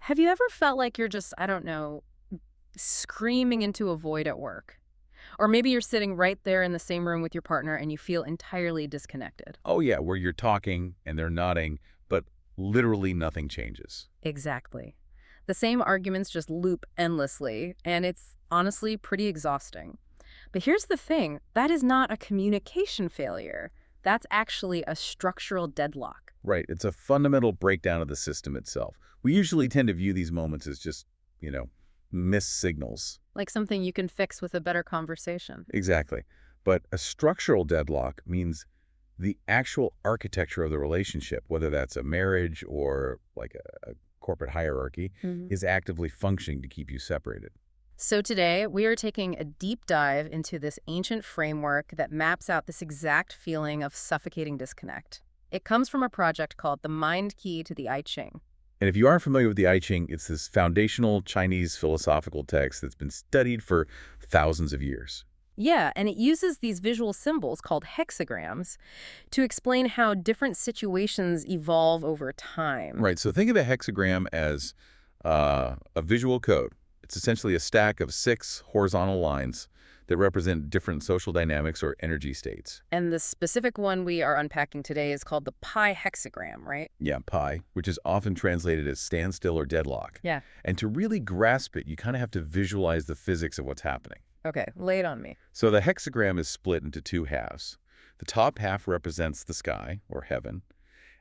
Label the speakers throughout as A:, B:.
A: Have you ever felt like you're just, I don't know, screaming into a void at work? Or maybe you're sitting right there in the same room with your partner and you feel entirely disconnected.
B: Oh, yeah, where you're talking and they're nodding, but literally nothing changes.
A: Exactly. The same arguments just loop endlessly, and it's honestly pretty exhausting. But here's the thing, that is not a communication failure. That's actually a structural deadlock.
B: Right, it's a fundamental breakdown of the system itself. We usually tend to view these moments as just, missed signals.
A: Like something you can fix with a better conversation.
B: Exactly. But a structural deadlock means the actual architecture of the relationship, whether that's a marriage or like a corporate hierarchy, is actively functioning to keep you separated.
A: So today, we are taking a deep dive into this ancient framework that maps out this exact feeling of suffocating disconnect. It comes from a project called The Mind Key to the I Ching.
B: And if you aren't familiar with the I Ching, it's this foundational Chinese philosophical text that's been studied for thousands of years.
A: Yeah, and it uses these visual symbols called hexagrams to explain how different situations evolve over time.
B: Right, so think of a hexagram as a visual code. It's essentially a stack of 6 horizontal lines that represent different social dynamics or energy states.
A: And the specific one we are unpacking today is called the pi hexagram, right?
B: Yeah, pi, which is often translated as standstill or deadlock.
A: Yeah.
B: And to really grasp it, you kind of have to visualize the physics of what's happening.
A: Okay, lay it on me.
B: So the hexagram is split into 2 halves. The top half represents the sky, or heaven,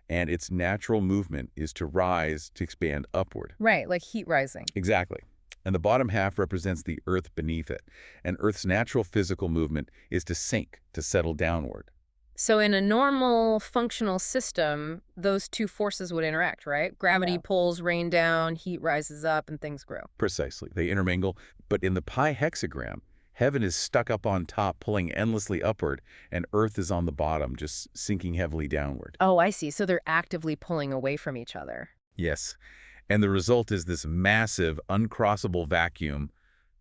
B: and its natural movement is to rise, to expand upward.
A: Right, like heat rising.
B: Exactly. And the bottom half represents the earth beneath it. And Earth's natural physical movement is to sink, to settle downward.
A: So in a normal functional system, those two forces would interact, right? Gravity pulls rain down, heat rises up, and things grow.
B: Precisely. They intermingle. But in the pi hexagram, heaven is stuck up on top, pulling endlessly upward, and Earth is on the bottom, just sinking heavily downward.
A: Oh, I see. So they're actively pulling away from each other.
B: Yes. And the result is this massive, uncrossable vacuum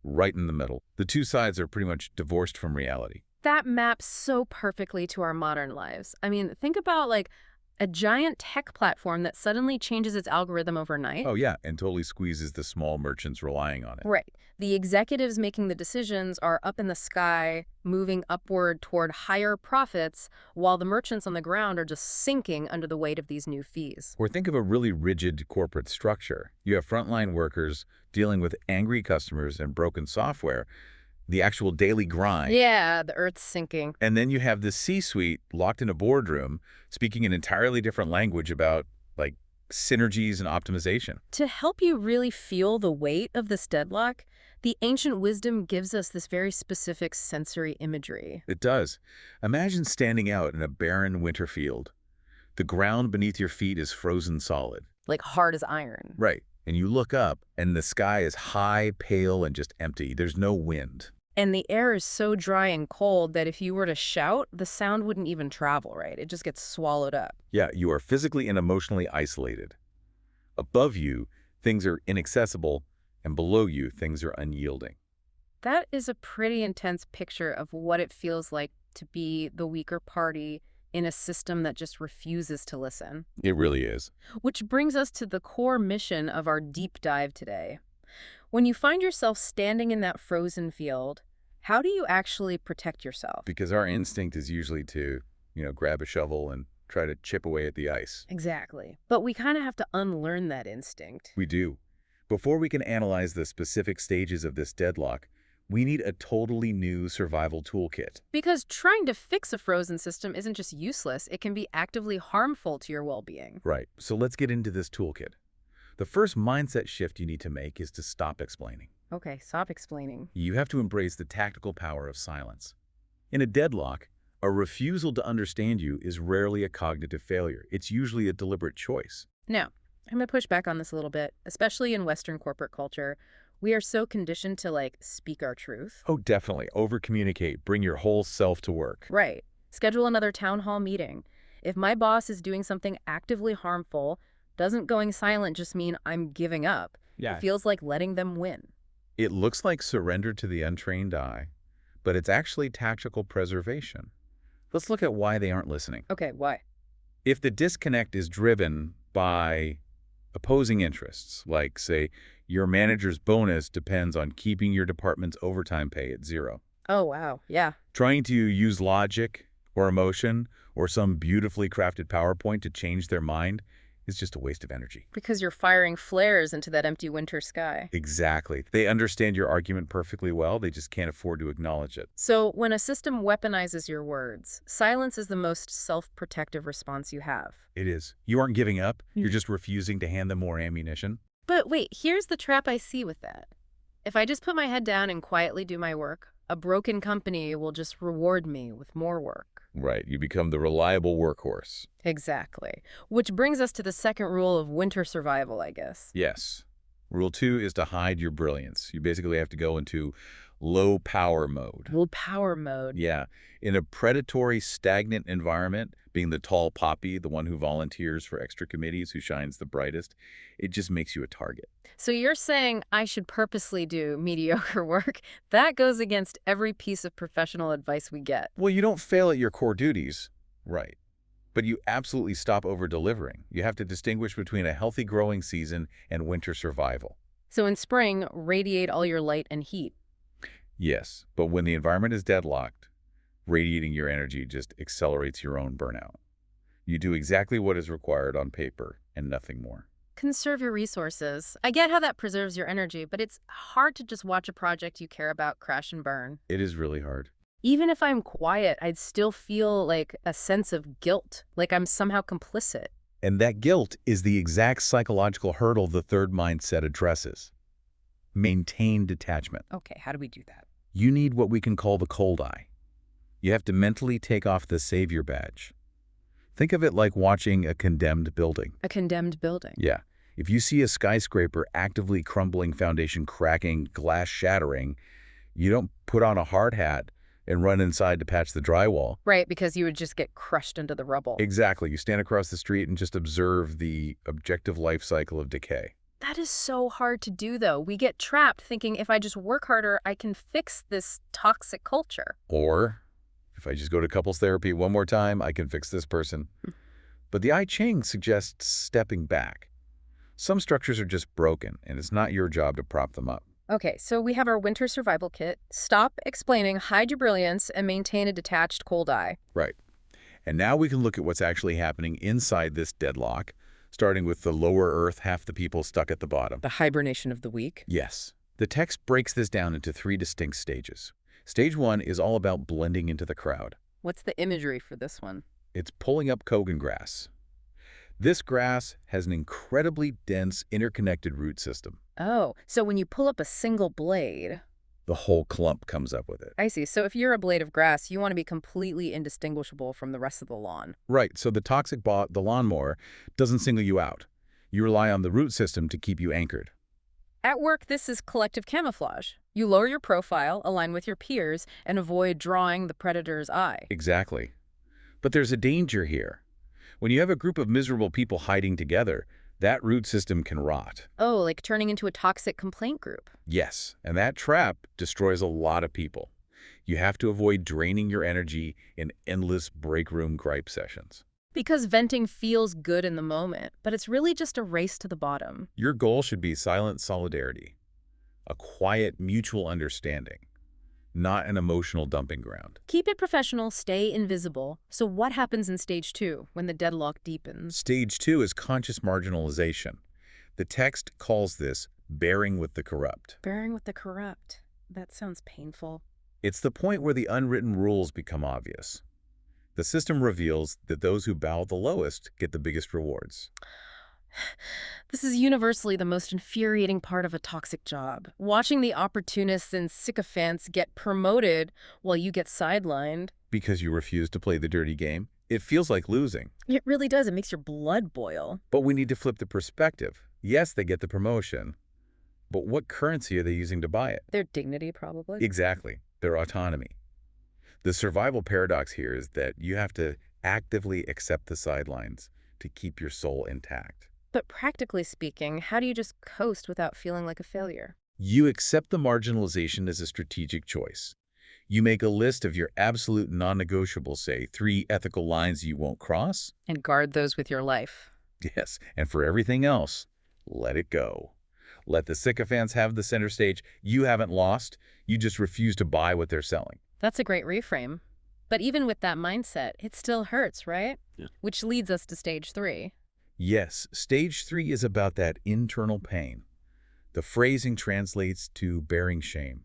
B: right in the middle. The two sides are pretty much divorced from reality.
A: That maps so perfectly to our modern lives. I mean, think about like a giant tech platform that suddenly changes its algorithm overnight.
B: Oh, yeah, and totally squeezes the small merchants relying on it.
A: Right. The executives making the decisions are up in the sky, moving upward toward higher profits, while the merchants on the ground are just sinking under the weight of these new fees.
B: Or think of a really rigid corporate structure. You have frontline workers dealing with angry customers and broken software, the actual daily grind.
A: Yeah, the Earth's sinking.
B: And then you have the C-suite locked in a boardroom speaking an entirely different language about, like, synergies and optimization.
A: To help you really feel the weight of this deadlock, the ancient wisdom gives us this very specific sensory imagery.
B: It does. Imagine standing out in a barren winter field. The ground beneath your feet is frozen solid.
A: Like hard as iron.
B: Right. And you look up, and the sky is high, pale, and just empty. There's no wind.
A: And the air is so dry and cold that if you were to shout, the sound wouldn't even travel, right? It just gets swallowed up.
B: Yeah, you are physically and emotionally isolated. Above you, things are inaccessible, and below you, things are unyielding.
A: That is a pretty intense picture of what it feels like to be the weaker party in a system that just refuses to listen.
B: It really is.
A: Which brings us to the core mission of our deep dive today. When you find yourself standing in that frozen field, how do you actually protect yourself?
B: Because our instinct is usually to, grab a shovel and try to chip away at the ice.
A: Exactly. But we kind of have to unlearn that instinct.
B: We do. Before we can analyze the specific stages of this deadlock, we need a totally new survival toolkit.
A: Because trying to fix a frozen system isn't just useless, it can be actively harmful to your well-being.
B: Right. So let's get into this toolkit. The first mindset shift you need to make is to stop explaining.
A: Okay, stop explaining.
B: You have to embrace the tactical power of silence. In a deadlock, a refusal to understand you is rarely a cognitive failure. It's usually a deliberate choice.
A: Now, I'm going to push back on this a little bit, especially in Western corporate culture. We are so conditioned to, speak our truth.
B: Oh, definitely. Over-communicate. Bring your whole self to work.
A: Right. Schedule another town hall meeting. If my boss is doing something actively harmful, doesn't going silent just mean I'm giving up?
B: Yeah.
A: It feels like letting them win.
B: It looks like surrender to the untrained eye, but it's actually tactical preservation. Let's look at why they aren't listening.
A: Okay, why?
B: If the disconnect is driven by opposing interests, like, say, your manager's bonus depends on keeping your department's overtime pay at zero.
A: Oh, wow. Yeah.
B: Trying to use logic or emotion or some beautifully crafted PowerPoint to change their mind is just a waste of energy.
A: Because you're firing flares into that empty winter sky.
B: Exactly. They understand your argument perfectly well. They just can't afford to acknowledge it.
A: So when a system weaponizes your words, silence is the most self-protective response you have.
B: It is. You aren't giving up. You're just refusing to hand them more ammunition.
A: But wait, here's the trap I see with that. If I just put my head down and quietly do my work, a broken company will just reward me with more work.
B: Right. You become the reliable workhorse.
A: Exactly. Which brings us to the second rule of winter survival, I guess.
B: Yes. Rule 2 is to hide your brilliance. You basically have to go into low power mode.
A: Low power mode.
B: Yeah. In a predatory, stagnant environment, being the tall poppy, the one who volunteers for extra committees, who shines the brightest, it just makes you a target.
A: So you're saying I should purposely do mediocre work? That goes against every piece of professional advice we get.
B: Well, you don't fail at your core duties, right? But you absolutely stop over-delivering. You have to distinguish between a healthy growing season and winter survival.
A: So in spring, radiate all your light and heat.
B: Yes, but when the environment is deadlocked, radiating your energy just accelerates your own burnout. You do exactly what is required on paper and nothing more.
A: Conserve your resources. I get how that preserves your energy, but it's hard to just watch a project you care about crash and burn.
B: It is really hard.
A: Even if I'm quiet, I'd still feel like a sense of guilt, like I'm somehow complicit.
B: And that guilt is the exact psychological hurdle the third mindset addresses. Maintain detachment.
A: Okay, how do we do that?
B: You need what we can call the cold eye. You have to mentally take off the savior badge. Think of it like watching a condemned building.
A: A condemned building.
B: Yeah. If you see a skyscraper actively crumbling, foundation cracking, glass shattering, you don't put on a hard hat and run inside to patch the drywall.
A: Right, because you would just get crushed into the rubble.
B: Exactly. You stand across the street and just observe the objective life cycle of decay.
A: That is so hard to do, though. We get trapped thinking if I just work harder, I can fix this toxic culture.
B: Or, if I just go to couples therapy one more time, I can fix this person. But the I Ching suggests stepping back. Some structures are just broken, and it's not your job to prop them up.
A: Okay, so we have our winter survival kit. Stop explaining, hide your brilliance, and maintain a detached cold eye.
B: Right. And now we can look at what's actually happening inside this deadlock, starting with the lower earth, half the people stuck at the bottom.
A: The hibernation of the week.
B: Yes. The text breaks this down into 3 distinct stages. Stage 1 is all about blending into the crowd.
A: What's the imagery for this one?
B: It's pulling up Kogan grass. This grass has an incredibly dense, interconnected root system.
A: Oh, so when you pull up a single blade...
B: The whole clump comes up with it.
A: I see. So if you're a blade of grass, you want to be completely indistinguishable from the rest of the lawn.
B: Right. So the toxic the lawnmower doesn't single you out. You rely on the root system to keep you anchored.
A: At work, this is collective camouflage. You lower your profile, align with your peers, and avoid drawing the predator's eye.
B: Exactly. But there's a danger here. When you have a group of miserable people hiding together, that root system can rot.
A: Oh, like turning into a toxic complaint group.
B: Yes, and that trap destroys a lot of people. You have to avoid draining your energy in endless break room gripe sessions.
A: Because venting feels good in the moment, but it's really just a race to the bottom.
B: Your goal should be silent solidarity, a quiet mutual understanding, not an emotional dumping ground.
A: Keep it professional, stay invisible. So what happens in stage 2 when the deadlock deepens?
B: Stage 2 is conscious marginalization. The text calls this bearing with the corrupt.
A: Bearing with the corrupt. That sounds painful.
B: It's the point where the unwritten rules become obvious. The system reveals that those who bow the lowest get the biggest rewards.
A: This is universally the most infuriating part of a toxic job. Watching the opportunists and sycophants get promoted while you get sidelined.
B: Because you refuse to play the dirty game, it feels like losing.
A: It really does. It makes your blood boil.
B: But we need to flip the perspective. Yes, they get the promotion, but what currency are they using to buy it?
A: Their dignity, probably.
B: Exactly. Their autonomy. The survival paradox here is that you have to actively accept the sidelines to keep your soul intact.
A: But practically speaking, how do you just coast without feeling like a failure?
B: You accept the marginalization as a strategic choice. You make a list of your absolute non-negotiables, say 3 ethical lines you won't cross.
A: And guard those with your life.
B: Yes, and for everything else, Let it go. Let the sycophants have the center stage. You haven't lost. You just refuse to buy what they're selling.
A: That's a great reframe. But even with that mindset, it still hurts, right?
B: Yeah.
A: Which leads us to stage 3.
B: Yes, stage 3 is about that internal pain. The phrasing translates to bearing shame.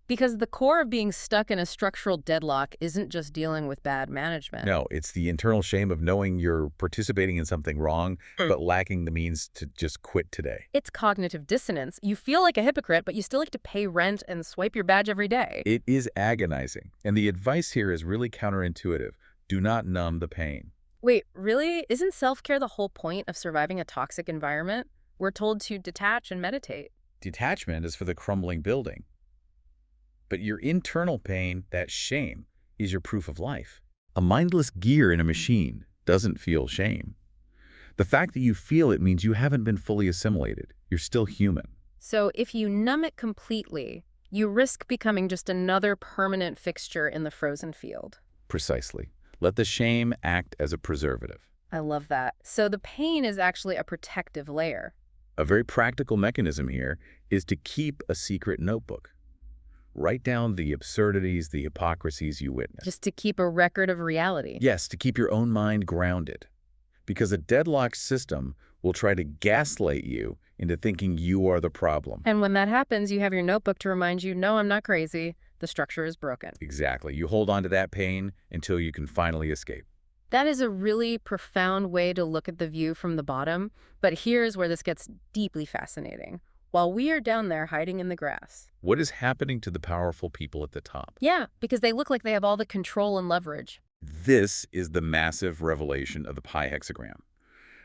A: Because the core of being stuck in a structural deadlock isn't just dealing with bad management.
B: No, it's the internal shame of knowing you're participating in something wrong, but lacking the means to just quit today.
A: It's cognitive dissonance. You feel like a hypocrite, but you still like to pay rent and swipe your badge every day.
B: It is agonizing, and the advice here is really counterintuitive. Do not numb the pain.
A: Wait, really? Isn't self-care the whole point of surviving a toxic environment? We're told to detach and meditate.
B: Detachment is for the crumbling building. But your internal pain, that shame, is your proof of life. A mindless gear in a machine doesn't feel shame. The fact that you feel it means you haven't been fully assimilated. You're still human.
A: So if you numb it completely, you risk becoming just another permanent fixture in the frozen field.
B: Precisely. Let the shame act as a preservative.
A: I love that. So the pain is actually a protective layer.
B: A very practical mechanism here is to keep a secret notebook. Write down the absurdities, the hypocrisies you witness.
A: Just to keep a record of reality.
B: Yes, to keep your own mind grounded. Because a deadlocked system will try to gaslight you into thinking you are the problem.
A: And when that happens, you have your notebook to remind you, no, I'm not crazy. The structure is broken.
B: Exactly. You hold on to that pain until you can finally escape.
A: That is a really profound way to look at the view from the bottom, but here's where this gets deeply fascinating. While we are down there hiding in the grass.
B: What is happening to the powerful people at the top?
A: Yeah, because they look like they have all the control and leverage.
B: This is the massive revelation of the pi hexagram.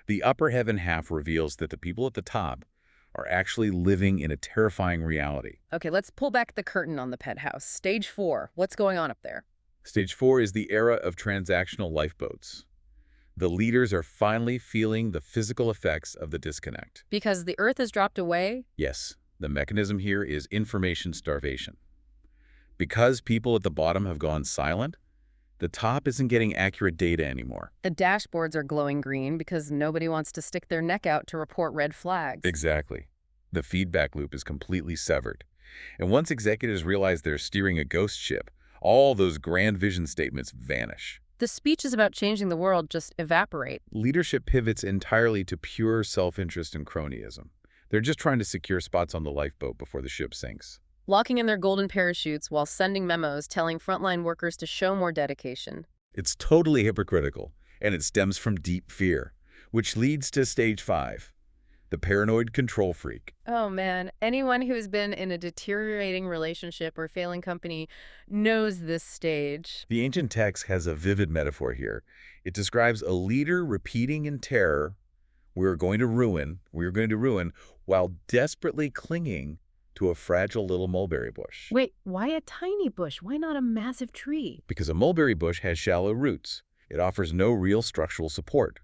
B: The upper heaven half reveals that the people at the top are actually living in a terrifying reality.
A: Okay, let's pull back the curtain on the penthouse. Stage 4. What's going on up there?
B: Stage 4 is the era of transactional lifeboats. The leaders are finally feeling the physical effects of the disconnect.
A: Because the Earth has dropped away?
B: Yes, the mechanism here is information starvation. Because people at the bottom have gone silent, the top isn't getting accurate data anymore.
A: The dashboards are glowing green because nobody wants to stick their neck out to report red flags.
B: Exactly. The feedback loop is completely severed. And once executives realize they're steering a ghost ship, all those grand vision statements vanish.
A: The speeches about changing the world just evaporate.
B: Leadership pivots entirely to pure self-interest and cronyism. They're just trying to secure spots on the lifeboat before the ship sinks.
A: Locking in their golden parachutes while sending memos telling frontline workers to show more dedication.
B: It's totally hypocritical, and it stems from deep fear, which leads to stage 5, the paranoid control freak.
A: Oh man, anyone who's been in a deteriorating relationship or failing company knows this stage.
B: The ancient text has a vivid metaphor here. It describes a leader repeating in terror, we're going to ruin, while desperately clinging to a fragile little mulberry bush.
A: Wait, why a tiny bush? Why not a massive tree?
B: Because a mulberry bush has shallow roots. It offers no real structural support.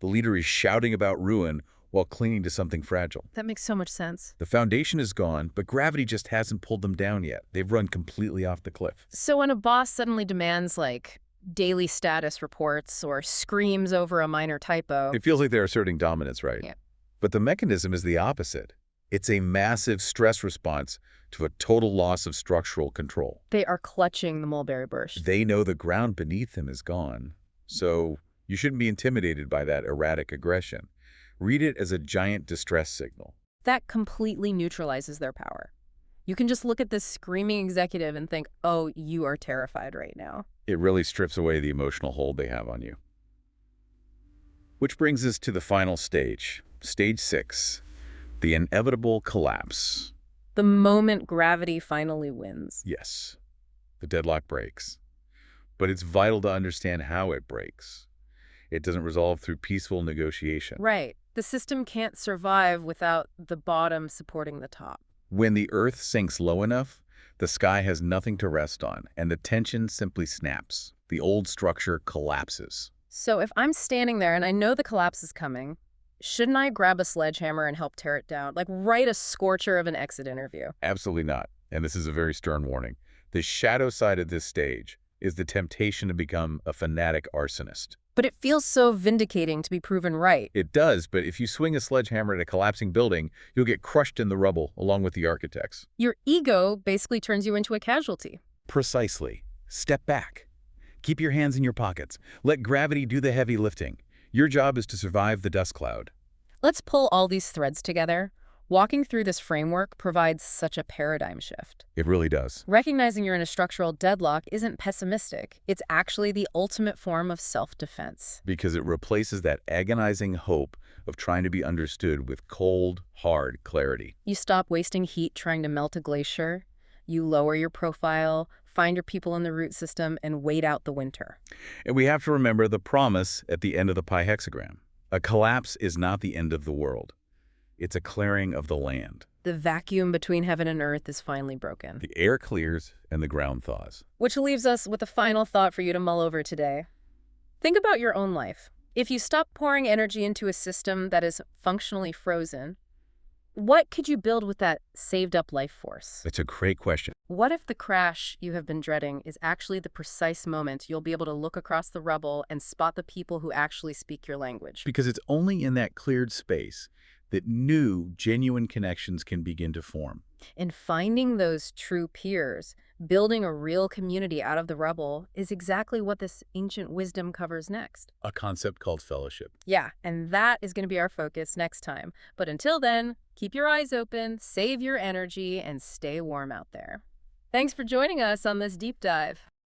B: The leader is shouting about ruin while clinging to something fragile.
A: That makes so much sense.
B: The foundation is gone, but gravity just hasn't pulled them down yet. They've run completely off the cliff.
A: So when a boss suddenly demands, like, daily status reports or screams over a minor typo...
B: It feels like they're asserting dominance, right?
A: Yeah.
B: But the mechanism is the opposite. It's a massive stress response to a total loss of structural control.
A: They are clutching the mulberry bush.
B: They know the ground beneath them is gone. So you shouldn't be intimidated by that erratic aggression. Read it as a giant distress signal.
A: That completely neutralizes their power. You can just look at this screaming executive and think, oh, you are terrified right now.
B: It really strips away the emotional hold they have on you. Which brings us to the final stage, stage 6, the inevitable collapse.
A: The moment gravity finally wins.
B: Yes, the deadlock breaks. But it's vital to understand how it breaks. It doesn't resolve through peaceful negotiation.
A: Right. The system can't survive without the bottom supporting the top.
B: When the Earth sinks low enough, the sky has nothing to rest on, and the tension simply snaps. The old structure collapses.
A: So if I'm standing there and I know the collapse is coming, shouldn't I grab a sledgehammer and help tear it down? Like write a scorcher of an exit interview?
B: Absolutely not. And this is a very stern warning. The shadow side of this stage is the temptation to become a fanatic arsonist.
A: But it feels so vindicating to be proven right.
B: It does, but if you swing a sledgehammer at a collapsing building, you'll get crushed in the rubble along with the architects.
A: Your ego basically turns you into a casualty.
B: Precisely. Step back. Keep your hands in your pockets. Let gravity do the heavy lifting. Your job is to survive the dust cloud.
A: Let's pull all these threads together. Walking through this framework provides such a paradigm shift.
B: It really does.
A: Recognizing you're in a structural deadlock isn't pessimistic. It's actually the ultimate form of self-defense.
B: Because it replaces that agonizing hope of trying to be understood with cold, hard clarity.
A: You stop wasting heat trying to melt a glacier. You lower your profile, find your people in the root system, and wait out the winter.
B: And we have to remember the promise at the end of the pi hexagram. A collapse is not the end of the world. It's a clearing of the land.
A: The vacuum between heaven and earth is finally broken.
B: The air clears and the ground thaws.
A: Which leaves us with a final thought for you to mull over today. Think about your own life. If you stop pouring energy into a system that is functionally frozen, what could you build with that saved-up life force?
B: That's a great question.
A: What if the crash you have been dreading is actually the precise moment you'll be able to look across the rubble and spot the people who actually speak your language?
B: Because it's only in that cleared space that new, genuine connections can begin to form.
A: And finding those true peers, building a real community out of the rubble, is exactly what this ancient wisdom covers next.
B: A concept called fellowship.
A: Yeah, and that is going to be our focus next time. But until then, keep your eyes open, save your energy, and stay warm out there. Thanks for joining us on this deep dive.